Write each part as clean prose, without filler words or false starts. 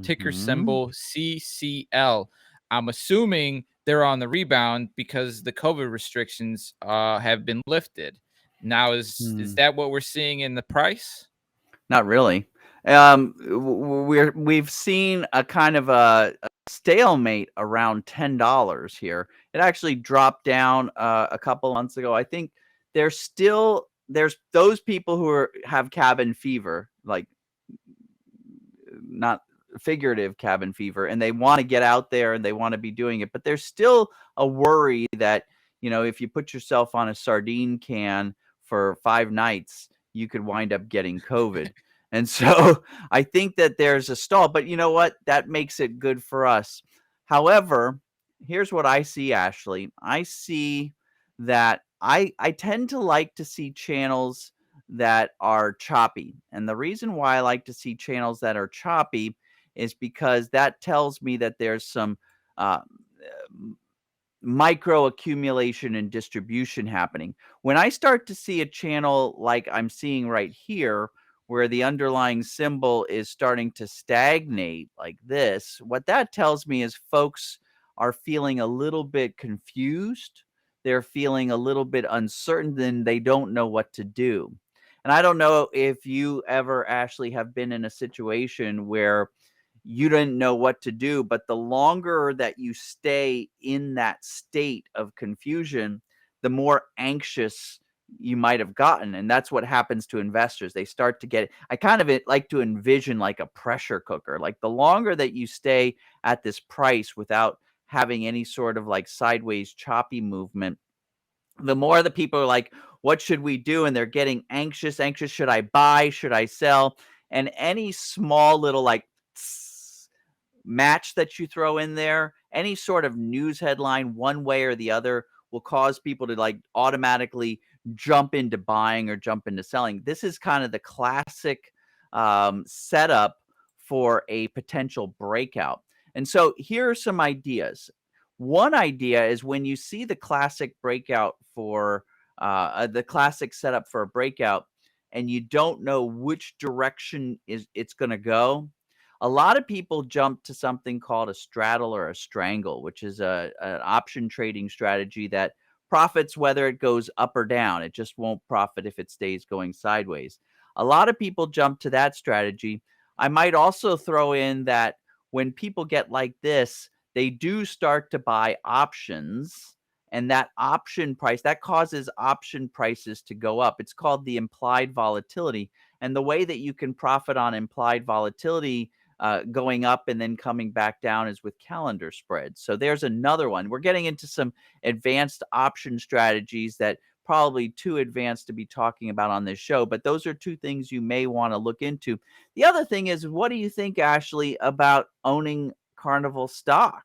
ticker Mhm. symbol CCL. I'm assuming they're on the rebound because the COVID restrictions have been lifted. Now, is Hmm. that what we're seeing in the price? Not really. We've seen a kind of a stalemate around $10 here. It actually dropped down a couple months ago. I think there's those people who have cabin fever, like not figurative cabin fever, and they want to get out there and they want to be doing it, but there's still a worry that, if you put yourself on a sardine can for 5 nights, you could wind up getting COVID. And so I think that there's a stall, but you know what, that makes it good for us. However, here's what I see, Ashley. I see that I tend to like to see channels that are choppy. And the reason why I like to see channels that are choppy is because that tells me that there's some uh, micro accumulation and distribution happening. When I start to see a channel like I'm seeing right here, where the underlying symbol is starting to stagnate like this, what that tells me is folks are feeling a little bit confused. They're feeling a little bit uncertain, then they don't know what to do. And I don't know if you ever, Ashley, have been in a situation where you didn't know what to do, but the longer that you stay in that state of confusion, the more anxious you might have gotten. And that's what happens to investors. They start to get, I kind of like to envision like a pressure cooker. Like the longer that you stay at this price without having any sort of like sideways choppy movement, the more the people are like, what should we do? And they're getting anxious. Should I buy? Should I sell? And any small little like match that you throw in there, any sort of news headline, one way or the other, will cause people to like automatically jump into buying or jump into selling. This is kind of the classic setup for a potential breakout. And so here are some ideas. One idea is when you see the classic breakout for the classic setup for a breakout, and you don't know which direction is it's going to go. A lot of people jump to something called a straddle or a strangle, which is an option trading strategy that profits whether it goes up or down. It just won't profit if it stays going sideways. A lot of people jump to that strategy. I might also throw in that when people get like this, they do start to buy options, and that option price that causes option prices to go up. It's called the implied volatility. And the way that you can profit on implied volatility going up and then coming back down is with calendar spreads. So there's another one. We're getting into some advanced option strategies that probably too advanced to be talking about on this show, but those are two things you may want to look into. The other thing is, what do you think, Ashley, about owning Carnival stock?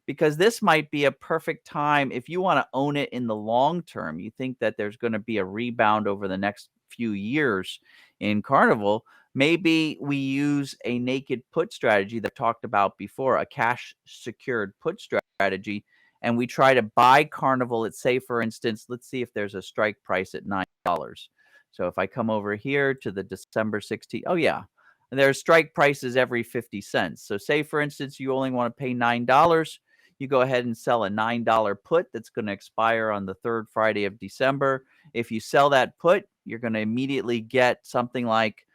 Because this might be a perfect time if you want to own it in the long term. You think that there's going to be a rebound over the next few years in Carnival. Maybe we use a naked put strategy that I talked about before, a cash secured put strategy, and we try to buy Carnival at, say, for instance, let's see if there's a strike price at $9. So if I come over here to the December 16th, oh yeah, there's strike prices every 50 cents. So say, for instance, you only want to pay $9. You go ahead and sell a $9 put that's going to expire on the third Friday of December. If you sell that put, you're going to immediately get something like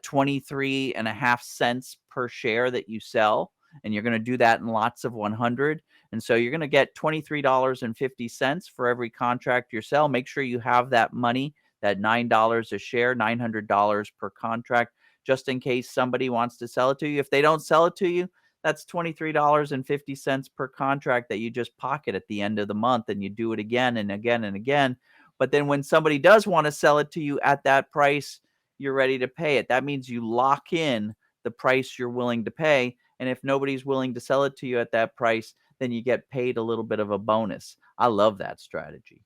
23 and a half cents per share that you sell. And you're going to do that in lots of 100. And so you're going to get $23.50 for every contract you sell. Make sure you have that money, that $9 a share, $900 per contract, just in case somebody wants to sell it to you. If they don't sell it to you, that's $23.50 per contract that you just pocket at the end of the month, and you do it again and again and again. But then when somebody does want to sell it to you at that price, you're ready to pay it. That means you lock in the price you're willing to pay. And if nobody's willing to sell it to you at that price, then you get paid a little bit of a bonus. I love that strategy.